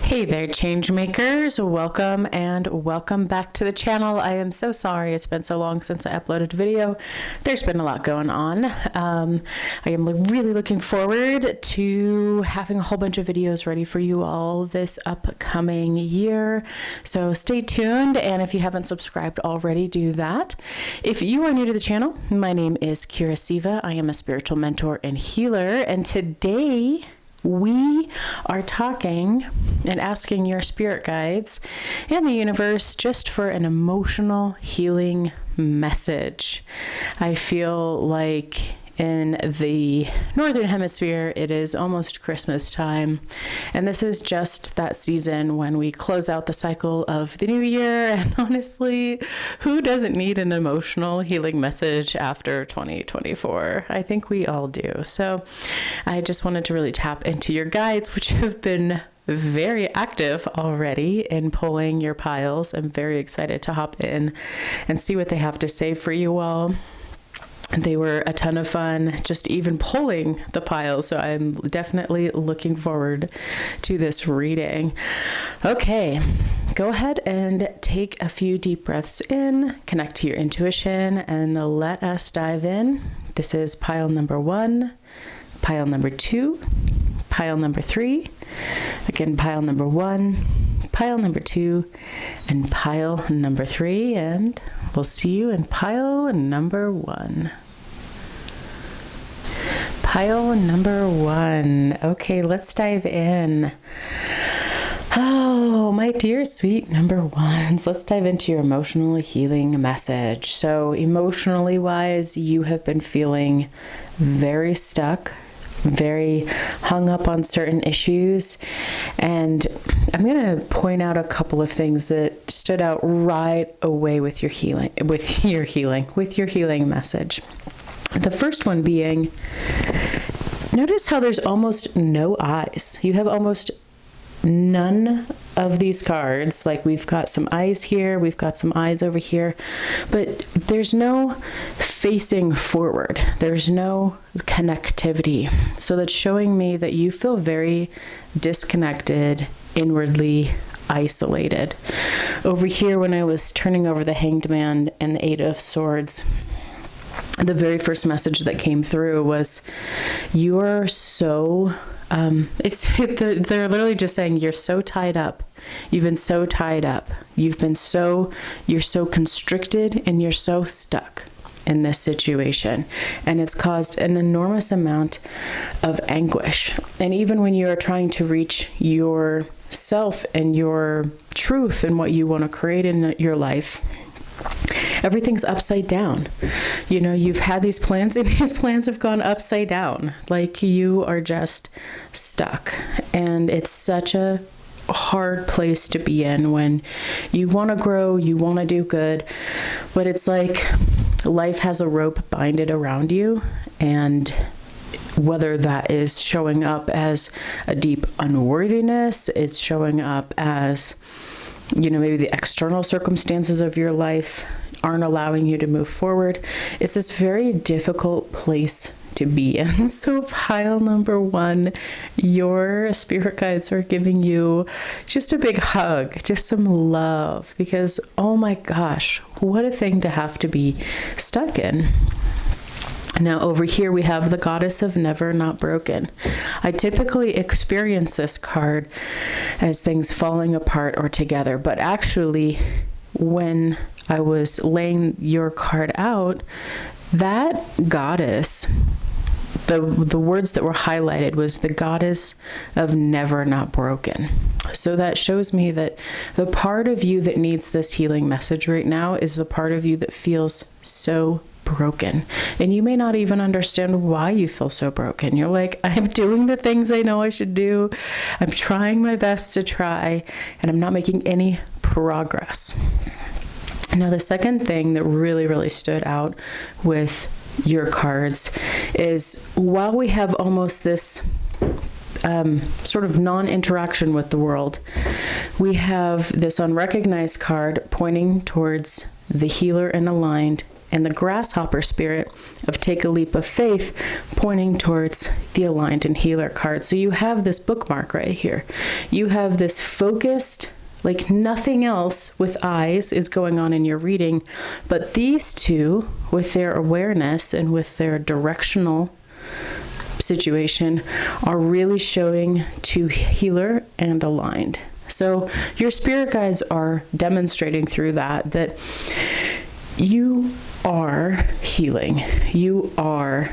Hey there, change makers. Welcome and welcome back to the channel. I am so sorry it's been so long since I uploaded a video. There's been a lot going on. I am really looking forward to having a whole bunch of videos ready for you all this upcoming year. So stay tuned, and if you haven't subscribed already, do that. If you are new to the channel, my name is Kyra Siva. I am a spiritual mentor and healer, and today we are talking and asking your spirit guides and the universe just for an emotional healing message. I feel like in the Northern Hemisphere, it is almost Christmas time, and this is just that season when we close out the cycle of the new year. And honestly, who doesn't need an emotional healing message after 2024? I think we all do. So I just wanted to really tap into your guides, which have been very active already in pulling your piles. I'm very excited to hop in and see what they have to say for you all. They were a ton of fun, just even pulling the piles. So I'm definitely looking forward to this reading. Okay, go ahead and take a few deep breaths in, connect to your intuition, and let us dive in. This is pile number 1, pile number 2, pile number 3, again, pile number 1, pile number 2, and pile number 3, and we'll see you in pile number 1. Pile number 1. Okay, let's dive in. Oh, my dear sweet number 1s, let's dive into your emotional healing message. So emotionally wise, you have been feeling very stuck, very hung up on certain issues, and I'm going to point out a couple of things that stood out right away with your healing message. The first one being, notice how there's almost no eyes. You have almost none of these cards. Like, we've got some eyes here, we've got some eyes over here, but there's no facing forward. There's no connectivity. So that's showing me that you feel very disconnected, inwardly isolated. Over here, when I was turning over the Hanged Man and the Eight of Swords, the very first message that came through was, you are so they're literally just saying, you're so tied up. You've been so tied up. You're so constricted, and you're so stuck in this situation. And it's caused an enormous amount of anguish. And even when you are trying to reach yourself and your truth and what you want to create in your life, everything's upside down. You know, you've had these plans, and these plans have gone upside down. Like, you are just stuck. And it's such a hard place to be in when you want to grow, you want to do good, but it's like life has a rope binded around you. And whether that is showing up as a deep unworthiness, it's showing up as, you know, maybe the external circumstances of your life aren't allowing you to move forward. It's this very difficult place to be in. So pile number 1, your spirit guides are giving you just a big hug, just some love, because oh my gosh, what a thing to have to be stuck in. Now over here we have the Goddess of Never Not Broken. I typically experience this card as things falling apart or together, but actually when I was laying your card out, that goddess, the words that were highlighted was the Goddess of Never Not Broken. So that shows me that the part of you that needs this healing message right now is the part of you that feels so broken. And you may not even understand why you feel so broken. You're like, I'm doing the things I know I should do. I'm trying my best to try, and I'm not making any progress. Now, the second thing that really stood out with your cards is, while we have almost this sort of non-interaction with the world, we have this unrecognized card pointing towards the healer and aligned and the grasshopper spirit of take a leap of faith, pointing towards the aligned and healer card. So you have this bookmark right here. You have this focused, like nothing else with eyes is going on in your reading, but these two, with their awareness and with their directional situation, are really showing to healer and aligned. So your spirit guides are demonstrating through that you are healing. You are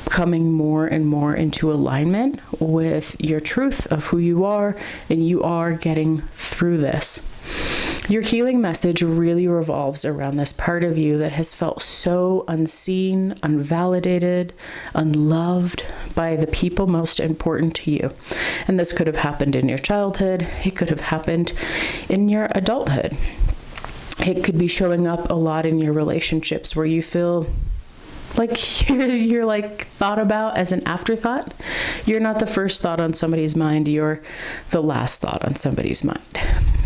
coming more and more into alignment with your truth of who you are, and you are getting through this. Your healing message really revolves around this part of you that has felt so unseen, unvalidated, unloved by the people most important to you. And this could have happened in your childhood. It could have happened in your adulthood. It could be showing up a lot in your relationships where you feel like you're like thought about as an afterthought. You're not the first thought on somebody's mind. You're the last thought on somebody's mind.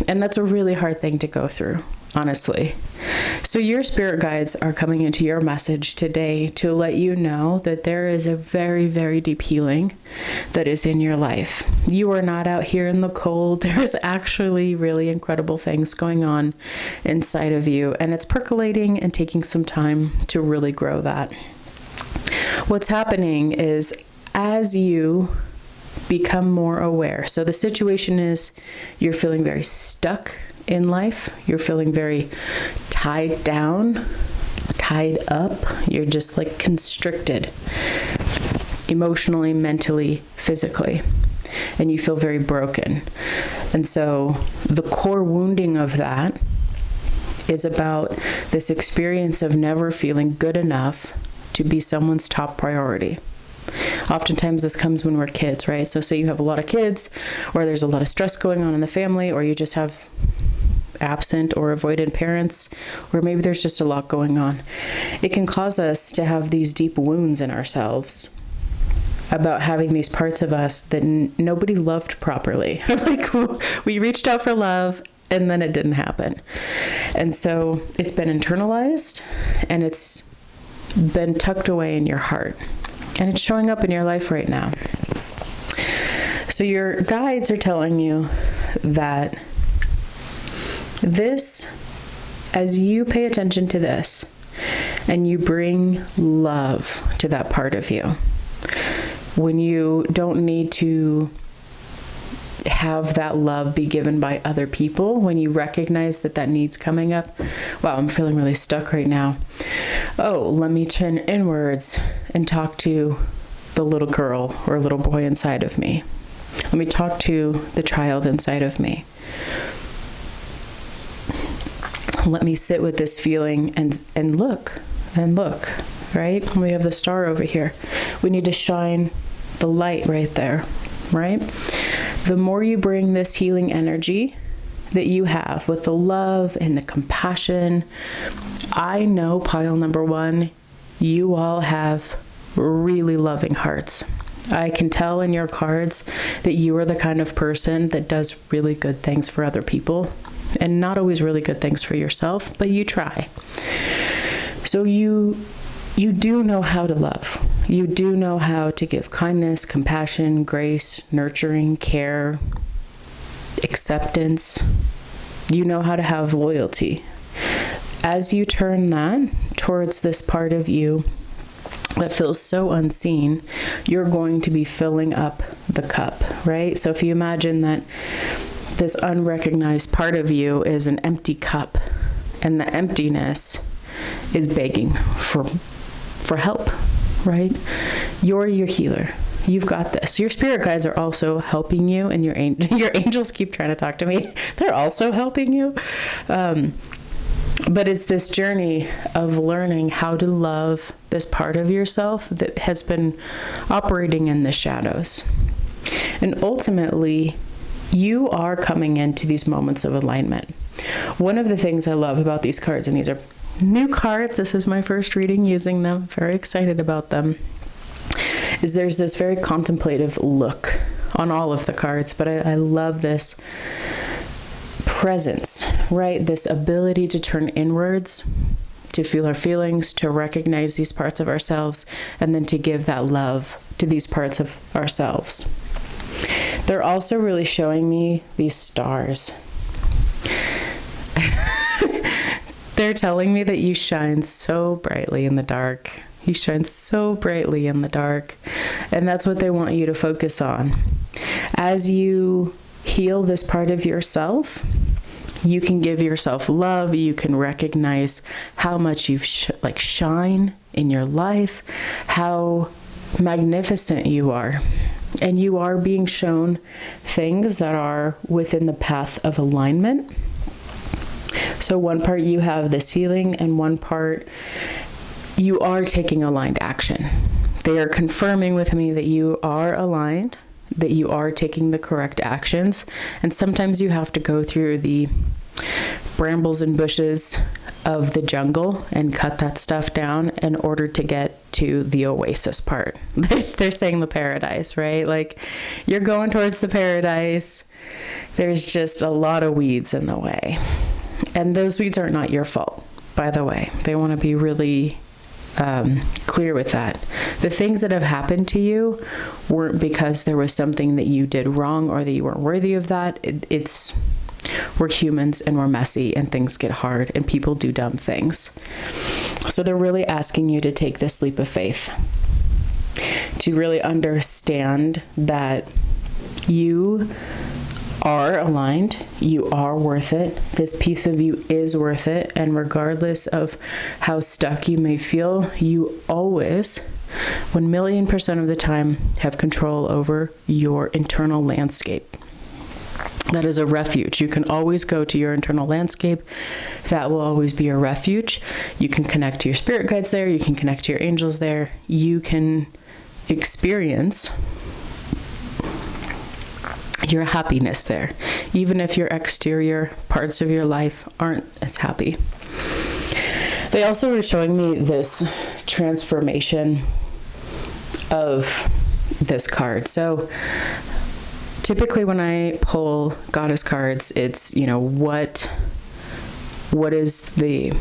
And that's a really hard thing to go through, honestly. So your spirit guides are coming into your message today to let you know that there is a very, very deep healing that is in your life. You are not out here in the cold. There's actually really incredible things going on inside of you, and it's percolating and taking some time to really grow that. What's happening is as you become more aware. So the situation is you're feeling very stuck in life. You're feeling very tied down, tied up. You're just like constricted emotionally, mentally, physically, and you feel very broken. And so the core wounding of that is about this experience of never feeling good enough to be someone's top priority. Oftentimes this comes when we're kids, right? So say you have a lot of kids, or there's a lot of stress going on in the family, or you just have absent or avoided parents, or maybe there's just a lot going on. It can cause us to have these deep wounds in ourselves about having these parts of us that nobody loved properly. Like we reached out for love and then it didn't happen. And so it's been internalized and it's been tucked away in your heart. And it's showing up in your life right now. So your guides are telling you that this, as you pay attention to this, and you bring love to that part of you, when you don't need to have that love be given by other people, when you recognize that that need's coming up, wow, I'm feeling really stuck right now. Oh, let me turn inwards and talk to the little girl or little boy inside of me. Let me talk to the child inside of me. Let me sit with this feeling and look, right? We have the star over here. We need to shine the light right there, right? The more you bring this healing energy that you have with the love and the compassion, I know pile number one, you all have really loving hearts. I can tell in your cards that you are the kind of person that does really good things for other people and not always really good things for yourself, but you try. So you do know how to love. You do know how to give kindness, compassion, grace, nurturing, care, acceptance. You know how to have loyalty. As you turn that towards this part of you that feels so unseen, you're going to be filling up the cup, right? So if you imagine that this unrecognized part of you is an empty cup, and the emptiness is begging for help, right? You're your healer. You've got this. Your spirit guides are also helping you, and your angels keep trying to talk to me. They're also helping you. But it's this journey of learning how to love this part of yourself that has been operating in the shadows. And ultimately, you are coming into these moments of alignment. One of the things I love about these cards, and these are new cards, this is my first reading using them, very excited about them, is there's this very contemplative look on all of the cards, but I love this presence, right? This ability to turn inwards, to feel our feelings, to recognize these parts of ourselves, and then to give that love to these parts of ourselves. They're also really showing me these stars. They're telling me that you shine so brightly in the dark. You shine so brightly in the dark. And that's what they want you to focus on. As you heal this part of yourself, you can give yourself love. You can recognize how much you shine in your life, how magnificent you are. And you are being shown things that are within the path of alignment. So one part you have this healing, and one part you are taking aligned action. They are confirming with me that you are aligned, that you are taking the correct actions. And sometimes you have to go through the brambles and bushes of the jungle and cut that stuff down in order to get to the oasis part. They're saying the paradise, right? Like, you're going towards the paradise. There's just a lot of weeds in the way. And those weeds are not your fault, by the way. They want to be really clear with that. The things that have happened to you weren't because there was something that you did wrong or that you weren't worthy of that. We're humans and we're messy and things get hard and people do dumb things. So they're really asking you to take this leap of faith, to really understand that you are aligned, you are worth it, this piece of you is worth it, and regardless of how stuck you may feel, you always, 1,000,000% of the time, have control over your internal landscape. That is a refuge. You can always go to your internal landscape. That will always be a refuge. You can connect to your spirit guides there. You can connect to your angels there. You can experience your happiness there, even if your exterior parts of your life aren't as happy. They also were showing me this transformation of this card. So typically when I pull goddess cards, it's, what is the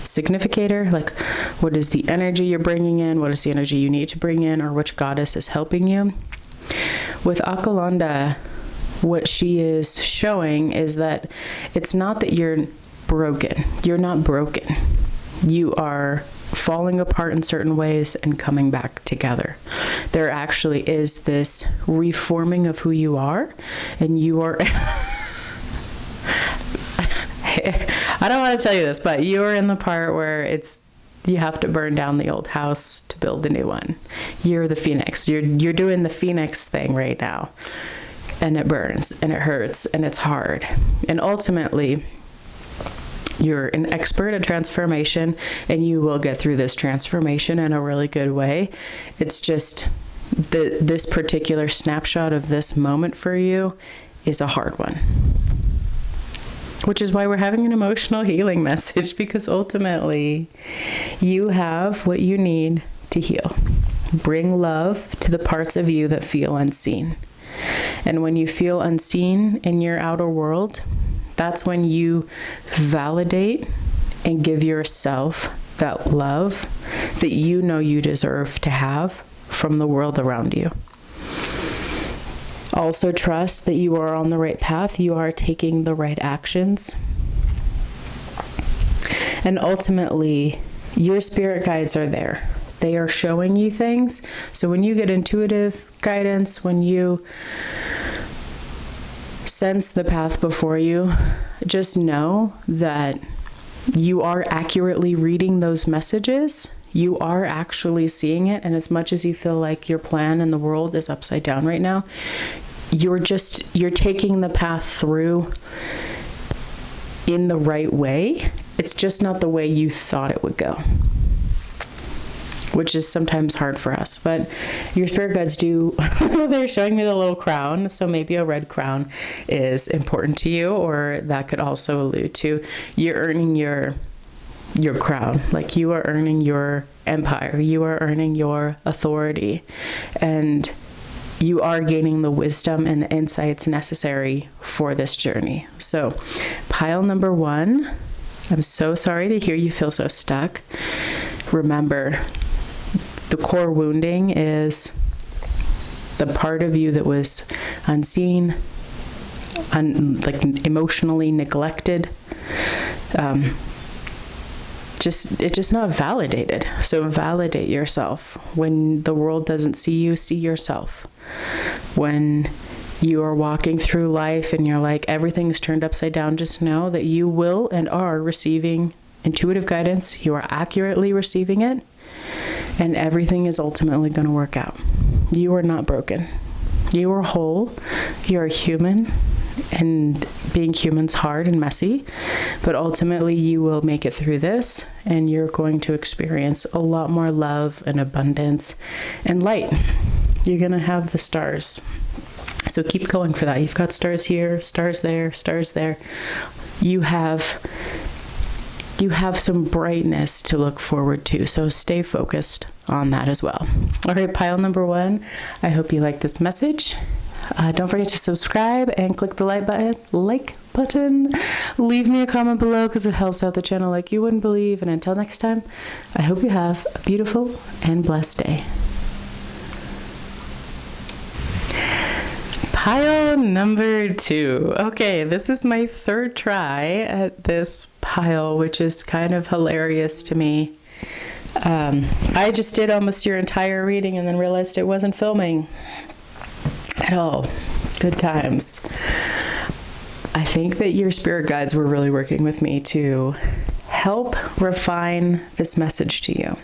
significator? Like, what is the energy you're bringing in? What is the energy you need to bring in? Or which goddess is helping you? With Akalanda, what she is showing is that it's not that you're broken. You're not broken. You are falling apart in certain ways and coming back together. There actually is this reforming of who you are, and you are I don't want to tell you this, but you are in the part where you have to burn down the old house to build a new one. You're the phoenix. You're doing the phoenix thing right now. And it burns and it hurts and it's hard. And ultimately, you're an expert at transformation, and you will get through this transformation in a really good way. It's just this particular snapshot of this moment for you is a hard one. Which is why we're having an emotional healing message, because ultimately you have what you need to heal. Bring love to the parts of you that feel unseen. And when you feel unseen in your outer world, that's when you validate and give yourself that love that you know you deserve to have from the world around you. Also trust that you are on the right path. You are taking the right actions. And ultimately, your spirit guides are there. They are showing you things. So when you get intuitive guidance, when you sense the path before you, just know that you are accurately reading those messages. You are actually seeing it. And as much as you feel like your plan in the world is upside down right now, you're taking the path through in the right way. It's just not the way you thought it would go, which is sometimes hard for us. But your spirit guides they're showing me the little crown. So maybe a red crown is important to you, or that could also allude to you're earning your crown. Like, you are earning your empire. You are earning your authority. And you are gaining the wisdom and the insights necessary for this journey. So pile number 1 I'm so sorry to hear you feel so stuck. Remember, the core wounding is the part of you that was unseen, like emotionally neglected. It's just not validated. So validate yourself. When the world doesn't see you, see yourself. When you are walking through life and you're like, everything's turned upside down, just know that you will and are receiving intuitive guidance. You are accurately receiving it, and everything is ultimately going to work out. You are not broken. You are whole. You're a human, and being human's hard and messy, but ultimately you will make it through this, and you're going to experience a lot more love and abundance and light. You're going to have the stars. So keep going for that. You've got stars here, stars there, stars there. You have some brightness to look forward to. So stay focused on that as well. All right, pile number 1. I hope you like this message. Don't forget to subscribe and click the like button. Leave me a comment below because it helps out the channel like you wouldn't believe. And until next time, I hope you have a beautiful and blessed day. Pile number 2. Okay, this is my 3rd try at this pile, which is kind of hilarious to me. I just did almost your entire reading and then realized it wasn't filming at all. Good times. I think that your spirit guides were really working with me to help refine this message to you.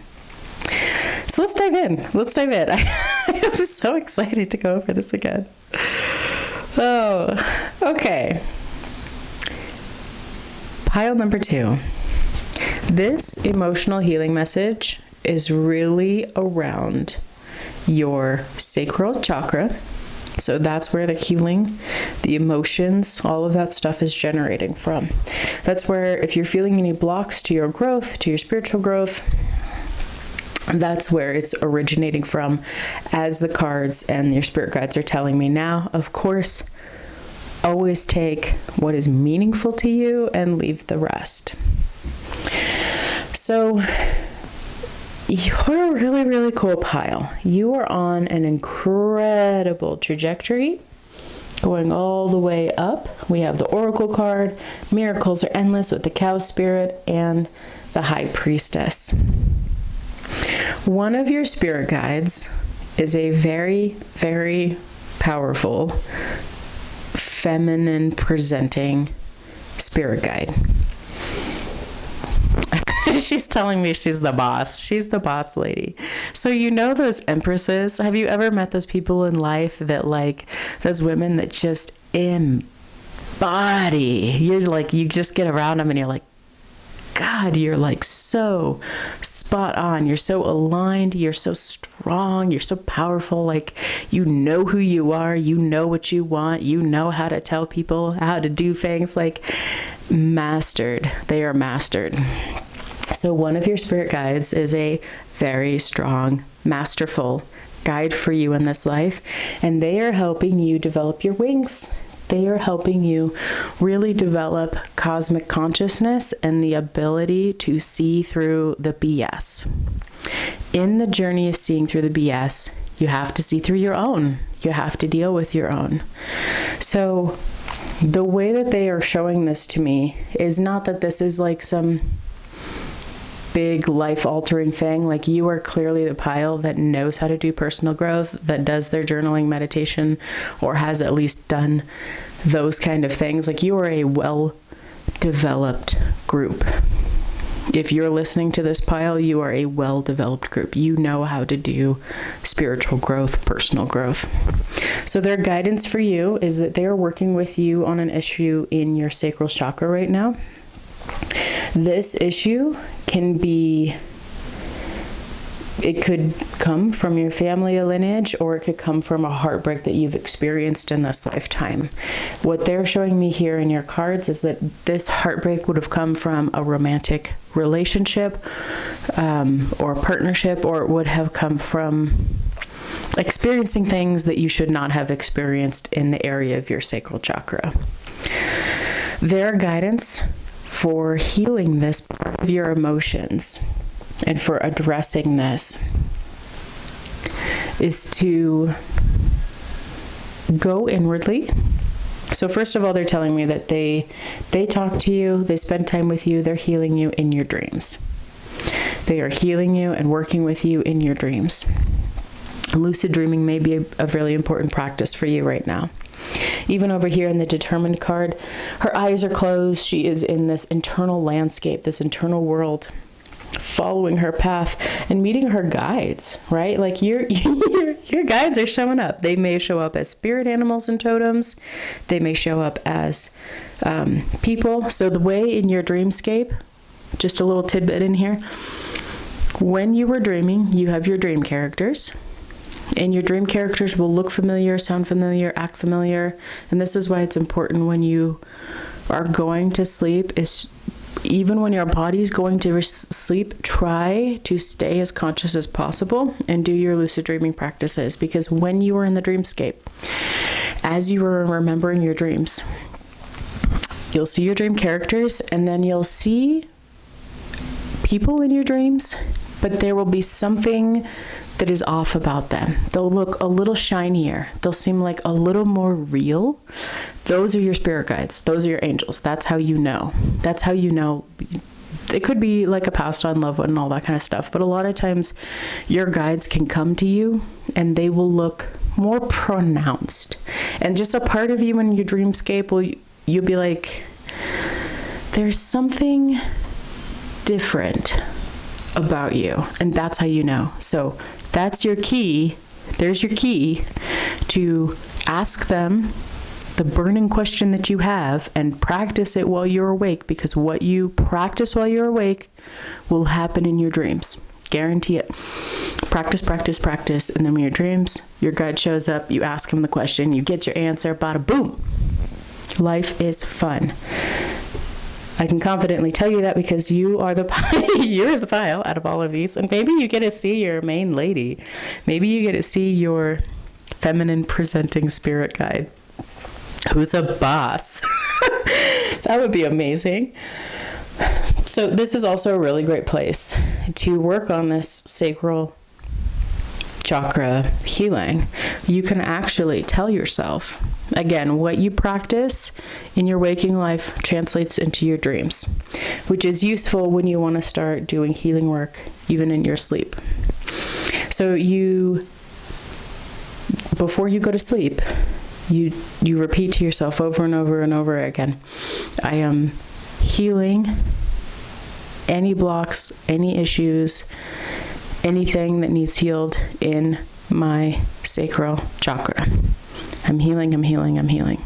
So let's dive in. I am so excited to go over this again. Oh, okay. Pile number 2. This emotional healing message is really around your sacral chakra. So that's where the healing, the emotions, all of that stuff is generating from. That's where, if you're feeling any blocks to your growth, to your spiritual growth, that's where it's originating from, as the cards and your spirit guides are telling me now. Of course, always take what is meaningful to you and leave the rest. So you're a really, really cool pile. You are on an incredible trajectory, going all the way up. We have the Oracle card, miracles are endless with the cow spirit, and the High Priestess. One of your spirit guides is a very, very powerful, feminine presenting spirit guide. She's telling me she's the boss. She's the boss lady. So you know those empresses? Have you ever met those people in life that, like, those women that just embody? You're like, you just get around them and you're like, God, you're like so spot on. You're so aligned. You're so strong. You're so powerful. Like, you know who you are. You know what you want. You know how to tell people how to do things. Like, mastered. They are mastered. So one of your spirit guides is a very strong, masterful guide for you in this life. And they are helping you develop your wings. They are helping you really develop cosmic consciousness and the ability to see through the BS. In the journey of seeing through the BS, you have to see through your own. You have to deal with your own. So the way that they are showing this to me is not that this is like some big life-altering thing. Like, you are clearly the pile that knows how to do personal growth, that does their journaling, meditation, or has at least done those kind of things. Like, you are a well-developed group. If you're listening to this pile, you are a well-developed group. You know how to do spiritual growth, personal growth. So their guidance for you is that they are working with you on an issue in your sacral chakra right now. This issue can be, it could come from your family lineage, or it could come from a heartbreak that you've experienced in this lifetime. What they're showing me here in your cards is that this heartbreak would have come from a romantic relationship or partnership, or it would have come from experiencing things that you should not have experienced in the area of your sacral chakra. Their guidance for healing this part of your emotions and for addressing this is to go inwardly. So first of all, they're telling me that they talk to you, they spend time with you, they're healing you in your dreams. They are healing you and working with you in your dreams. Lucid dreaming may be a really important practice for you right now. Even over here in the determined card, her eyes are closed. She is in this internal landscape, this internal world, following her path and meeting her guides, right? Like your guides are showing up. They may show up as spirit animals and totems. They may show up as people. So the way in your dreamscape, just a little tidbit in here, when you were dreaming, you have your dream characters. And your dream characters will look familiar, sound familiar, act familiar. And this is why it's important when you are going to sleep, is even when your body's going to sleep, try to stay as conscious as possible and do your lucid dreaming practices. Because when you are in the dreamscape, as you are remembering your dreams, you'll see your dream characters, and then you'll see people in your dreams, but there will be something that is off about them. They'll look a little shinier. They'll seem like a little more real. Those are your spirit guides. Those are your angels. That's how you know. That's how you know. It could be like a passed on loved one and all that kind of stuff. But a lot of times your guides can come to you and they will look more pronounced. And just a part of you in your dreamscape, you'll be like, there's something different about you. And that's how you know. So that's your key. There's your key to ask them the burning question that you have and practice it while you're awake, because what you practice while you're awake will happen in your dreams. Guarantee it. Practice, practice, practice. And then when your dreams, your guide shows up, you ask him the question, you get your answer, bada boom. Life is fun. I can confidently tell you that because you are you're the pile out of all of these. And maybe you get to see your main lady. Maybe you get to see your feminine presenting spirit guide, who's a boss. That would be amazing. So this is also a really great place to work on this sacral chakra healing. You can actually tell yourself, again, what you practice in your waking life translates into your dreams, which is useful when you want to start doing healing work, even in your sleep. So before you go to sleep, you repeat to yourself over and over and over again, I am healing any blocks, any issues, anything that needs healed in my sacral chakra. I'm healing, I'm healing, I'm healing.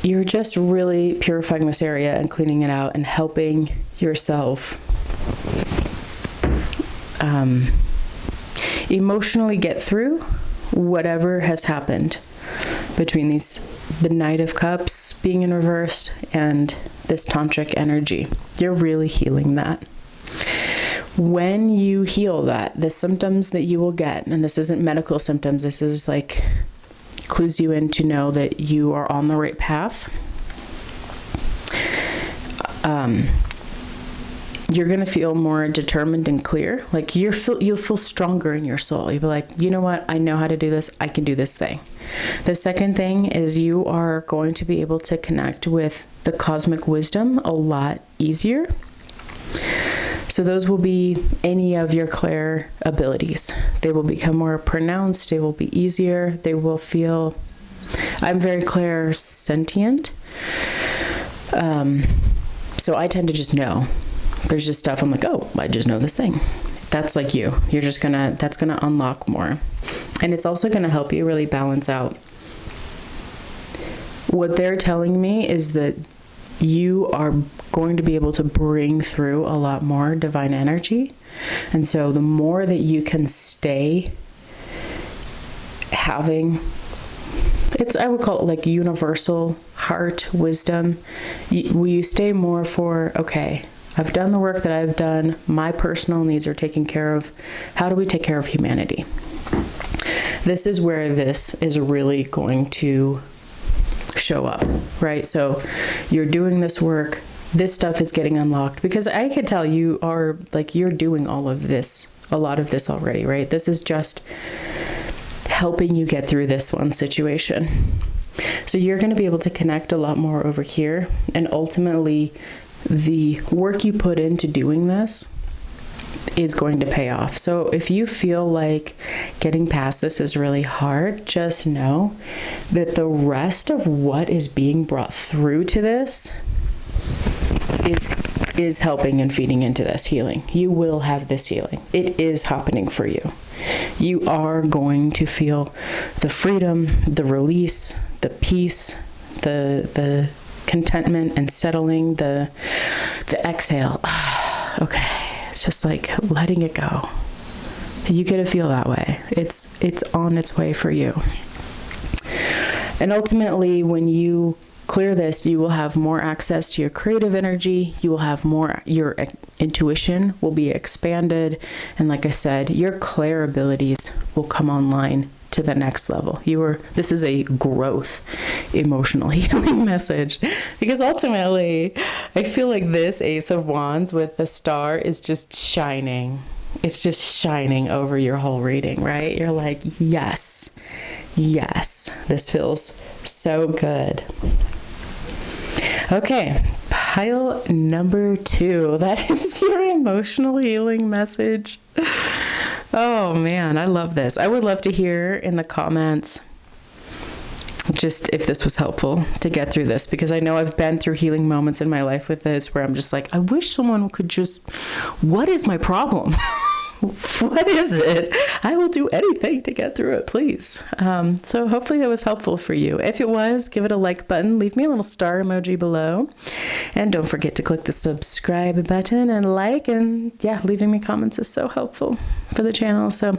You're just really purifying this area and cleaning it out and helping yourself emotionally get through whatever has happened between the Knight of Cups being in reverse and this tantric energy. You're really healing that. When you heal that, the symptoms that you will get, and this isn't medical symptoms, this is like clues you in to know that you are on the right path. You're going to feel more determined and clear. Like you'll feel stronger in your soul. You'll be like, you know what? I know how to do this. I can do this thing. The second thing is you are going to be able to connect with the cosmic wisdom a lot easier. So those will be any of your clair abilities. They will become more pronounced. They will be easier. They will feel, I'm very clairsentient. So I tend to just know. There's just stuff I'm like, oh, I just know this thing. That's like you. That's gonna unlock more. And it's also gonna help you really balance out. What they're telling me is that you are going to be able to bring through a lot more divine energy. And so the more that you can stay having, I would call it like universal heart wisdom. You stay more for, okay, I've done the work that I've done. My personal needs are taken care of. How do we take care of humanity? This is where this is really going to show up, right? So you're doing this work, this stuff is getting unlocked, because I could tell you are like, you're doing all of this, a lot of this already, right? This is just helping you get through this one situation. So you're going to be able to connect a lot more over here, and ultimately the work you put into doing this is going to pay off. So if you feel like getting past this is really hard, just know that the rest of what is being brought through to this is helping and feeding into this healing. You will have this healing. It is happening for you. You are going to feel the freedom, the release, the peace, the contentment and settling, the exhale. Okay. It's just like letting it go. You get to feel that way. It's on its way for you. And ultimately, when you clear this, you will have more access to your creative energy. You will have more, your intuition will be expanded. And like I said, your clair abilities will come online to the next level. This is a growth emotional healing message, because ultimately I feel like this Ace of Wands with the star is just shining. It's just shining over your whole reading, right? You're like, yes, this feels so good. Okay, pile number 2. That is your emotional healing message. Oh man, I love this. I would love to hear in the comments just if this was helpful to get through this, because I know I've been through healing moments in my life with this where I'm just like, I wish someone could just, what is my problem? What is it? I will do anything to get through it, please. So hopefully that was helpful for you. If it was, give it a like button, leave me a little star emoji below, and don't forget to click the subscribe button and like, and yeah, leaving me comments is so helpful for the channel. So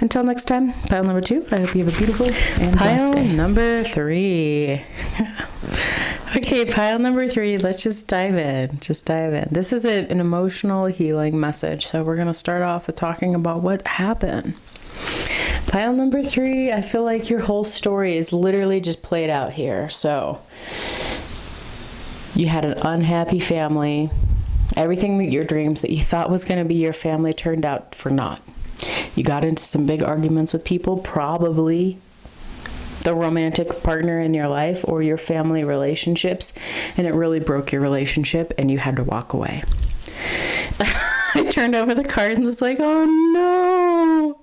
until next time, pile number 2, I hope you have a beautiful and blessed day. Pile number 3. Okay, pile number 3, let's just dive in. This is an emotional healing message. So we're going to start off with talking about what happened. Pile number 3, I feel like your whole story is literally just played out here. So you had an unhappy family. Everything that your dreams that you thought was going to be your family turned out for not. You got into some big arguments with people, probably the romantic partner in your life or your family relationships, and it really broke your relationship and you had to walk away. I turned over the card and was like, oh no,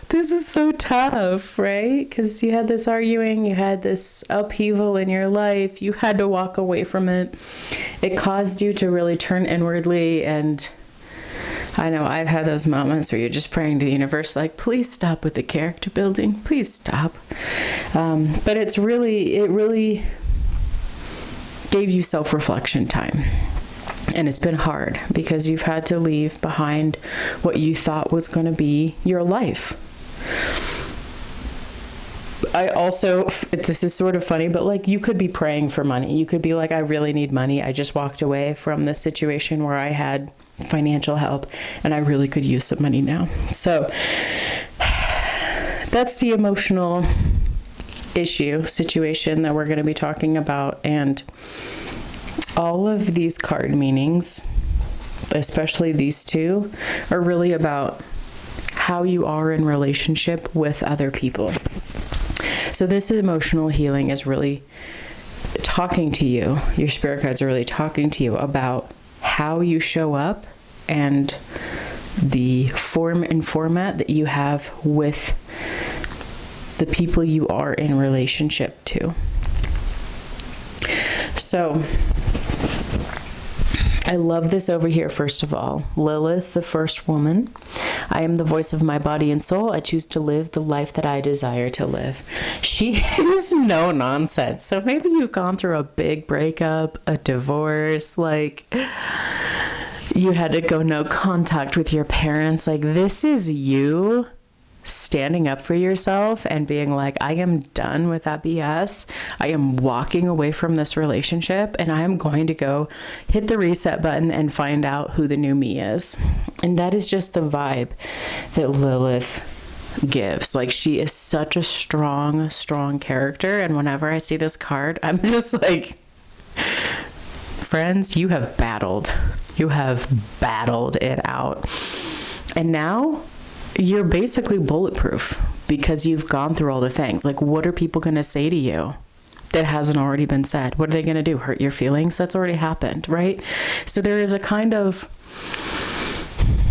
this is so tough, right? Because you had this arguing, you had this upheaval in your life, you had to walk away from it. It caused you to really turn inwardly, and I know I've had those moments where you're just praying to the universe, like, please stop with the character building. Please stop. But it really gave you self-reflection time. And it's been hard because you've had to leave behind what you thought was going to be your life. I also, this is sort of funny, but like you could be praying for money. You could be like, I really need money. I just walked away from this situation where I had financial help and I really could use some money now. So that's the emotional situation that we're going to be talking about. And all of these card meanings, especially these 2, are really about how you are in relationship with other people. So this emotional healing is really talking to you. Your spirit guides are really talking to you about how you show up and the form and format that you have with the people you are in relationship to. So I love this over here, first of all. Lilith, the first woman. I am the voice of my body and soul. I choose to live the life that I desire to live. She is no nonsense. So maybe you've gone through a big breakup, a divorce, like you had to go no contact with your parents. Like, this is you standing up for yourself and being like, I am done with that BS. I am walking away from this relationship and I am going to go hit the reset button and find out who the new me is. And that is just the vibe that Lilith gives. Like, she is such a strong character. And whenever I see this card, I'm just like, friends, you have battled. You have battled it out. And now you're basically bulletproof because you've gone through all the things. Like, what are people going to say to you that hasn't already been said? What are they going to do? Hurt your feelings? That's already happened, right? So there is a kind of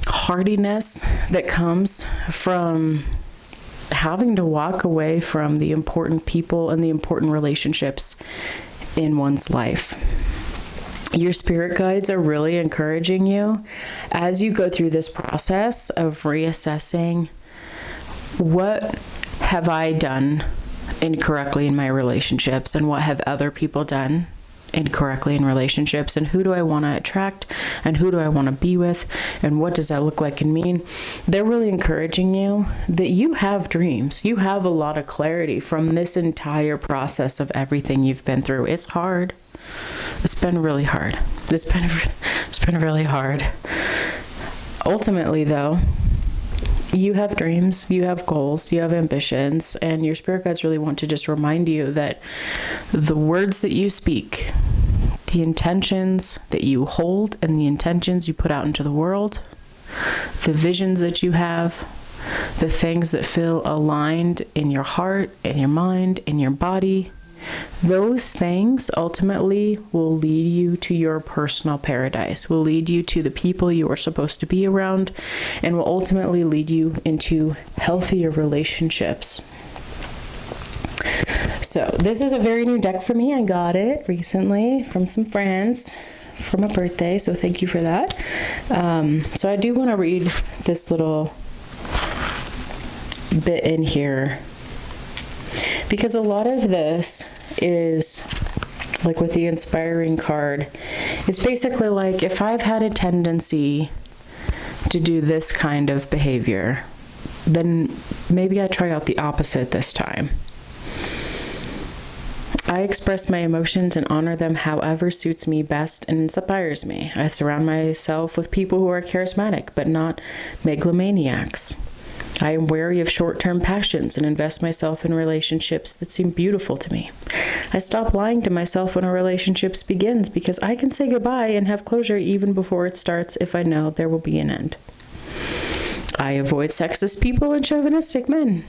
hardiness that comes from having to walk away from the important people and the important relationships in one's life. Your spirit guides are really encouraging you as you go through this process of reassessing, what have I done incorrectly in my relationships, and what have other people done incorrectly in relationships, and who do I want to attract, and who do I want to be with, and what does that look like and mean? They're really encouraging you that you have dreams. You have a lot of clarity from this entire process of everything you've been through. It's hard. It's been really hard. It's been really hard. Ultimately, though, you have dreams, you have goals, you have ambitions, and your spirit guides really want to just remind you that the words that you speak, the intentions that you hold, and the intentions you put out into the world, the visions that you have, the things that feel aligned in your heart, in your mind, in your body, those things ultimately will lead you to your personal paradise, will lead you to the people you are supposed to be around, and will ultimately lead you into healthier relationships. So this is a very new deck for me. I got it recently from some friends for my birthday, so thank you for that. So I do want to read this little bit in here, because a lot of this is, like with the inspiring card, is basically like, if I've had a tendency to do this kind of behavior, then maybe I try out the opposite this time. I express my emotions and honor them however suits me best and inspires me. I surround myself with people who are charismatic, but not megalomaniacs. I am wary of short-term passions and invest myself in relationships that seem beautiful to me. I stop lying to myself when a relationship begins because I can say goodbye and have closure even before it starts if I know there will be an end. I avoid sexist people and chauvinistic men.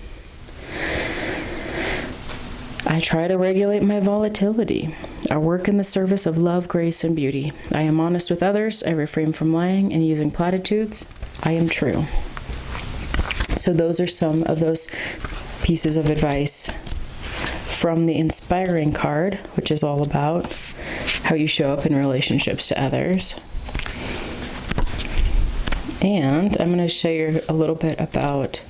I try to regulate my volatility. I work in the service of love, grace, and beauty. I am honest with others. I refrain from lying and using platitudes. I am true. So those are some of those pieces of advice from the inspiring card, which is all about how you show up in relationships to others. And I'm going to share a little bit about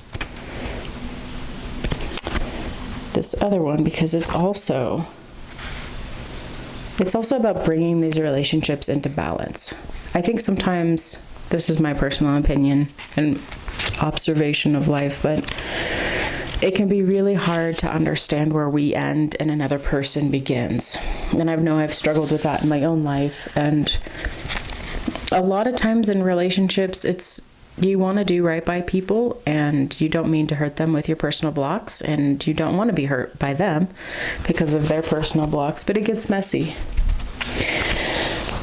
this other one, because it's also about bringing these relationships into balance. I think sometimes, this is my personal opinion and observation of life, but it can be really hard to understand where we end and another person begins. And I know I've struggled with that in my own life. And a lot of times in relationships, you want to do right by people, and you don't mean to hurt them with your personal blocks, and you don't want to be hurt by them because of their personal blocks, but it gets messy.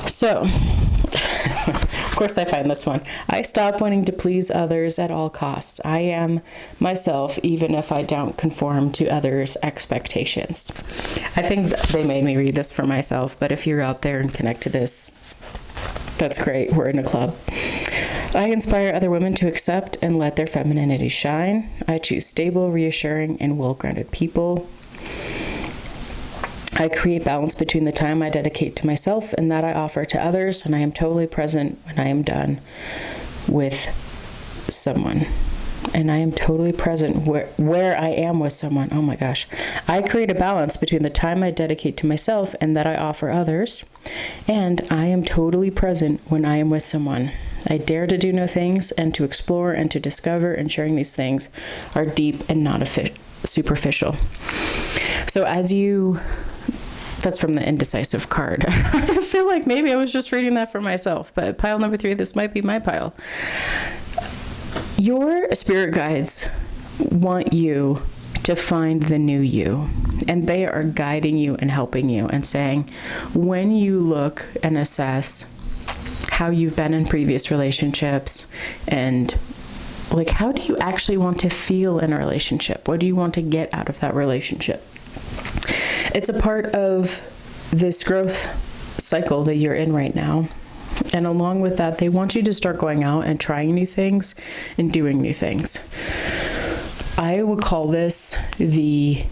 So, of course I find this one. I stop wanting to please others at all costs. I am myself, even if I don't conform to others' expectations. I think they made me read this for myself, but if you're out there and connect to this, that's great. We're in a club. I inspire other women to accept and let their femininity shine. I choose stable, reassuring, and well-grounded people. I create balance between the time I dedicate to myself and that I offer to others, and I am totally present when I am done with someone. And I am totally present where I am with someone. Oh my gosh. I create a balance between the time I dedicate to myself and that I offer others, and I am totally present when I am with someone. I dare to do new things and to explore and to discover, and sharing these things are deep and not superficial. So that's from the indecisive card. I feel like maybe I was just reading that for myself, but pile number 3, this might be my pile. Your spirit guides want you to find the new you, and they are guiding you and helping you and saying, when you look and assess how you've been in previous relationships, and like, how do you actually want to feel in a relationship? What do you want to get out of that relationship? It's a part of this growth cycle that you're in right now. And along with that, they want you to start going out and trying new things and doing new things. I would call this the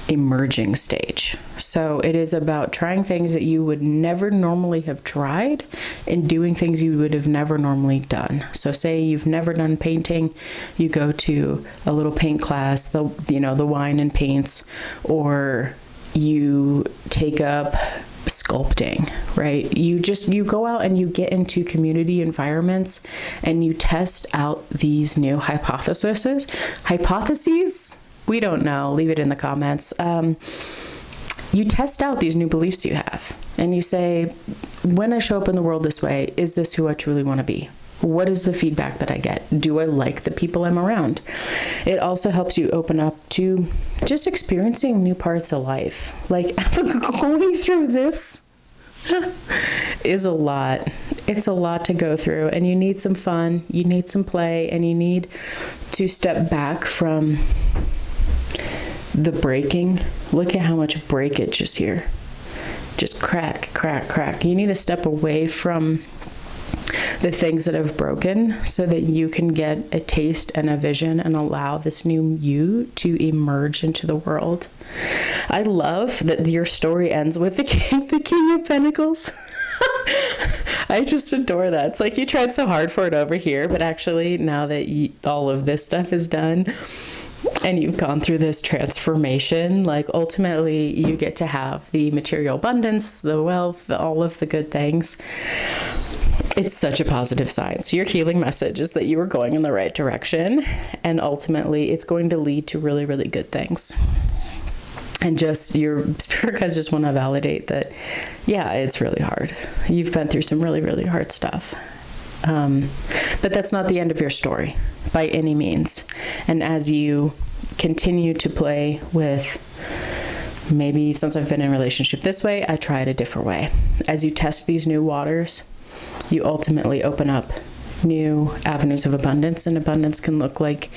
emerging stage. So it is about trying things that you would never normally have tried and doing things you would have never normally done. So say you've never done painting, you go to a little paint class, the wine and paints, or you take up sculpting, right? You go out and you get into community environments and you test out these new hypotheses. We don't know. Leave it in the comments. You test out these new beliefs you have, and you say, when I show up in the world this way, is this who I truly want to be? What is the feedback that I get? Do I like the people I'm around? It also helps you open up to just experiencing new parts of life. Like, going through this is a lot. It's a lot to go through, and you need some fun, you need some play, and you need to step back from the breaking. Look at how much breakage is here. Just crack, crack, crack. You need to step away from the things that have broken so that you can get a taste and a vision and allow this new you to emerge into the world. I love that your story ends with the King of Pentacles. I just adore that. It's like you tried so hard for it over here, but actually now that all of this stuff is done, and you've gone through this transformation, like ultimately you get to have the material abundance, the wealth, all of the good things. It's such a positive sign. So your healing message is that you are going in the right direction, and ultimately it's going to lead to really, really good things. And just your spirit guides just want to validate that, yeah, it's really hard. You've been through some really, really hard stuff. But that's not the end of your story by any means. And as you continue to play with, maybe since I've been in a relationship this way, I try it a different way. As you test these new waters, you ultimately open up new avenues of abundance, and abundance can look like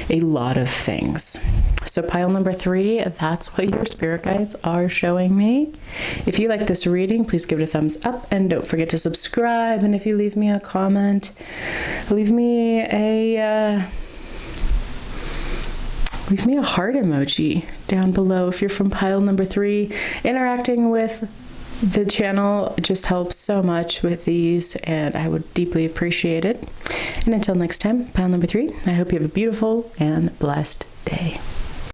a lot of things. So pile number 3, that's what your spirit guides are showing me. If you like this reading, please give it a thumbs up, and don't forget to subscribe. And if you leave me a comment, leave me a heart emoji down below if you're from pile number 3. Interacting with the channel just helps so much with these, and I would deeply appreciate it. And until next time, pile number 3, I hope you have a beautiful and blessed day.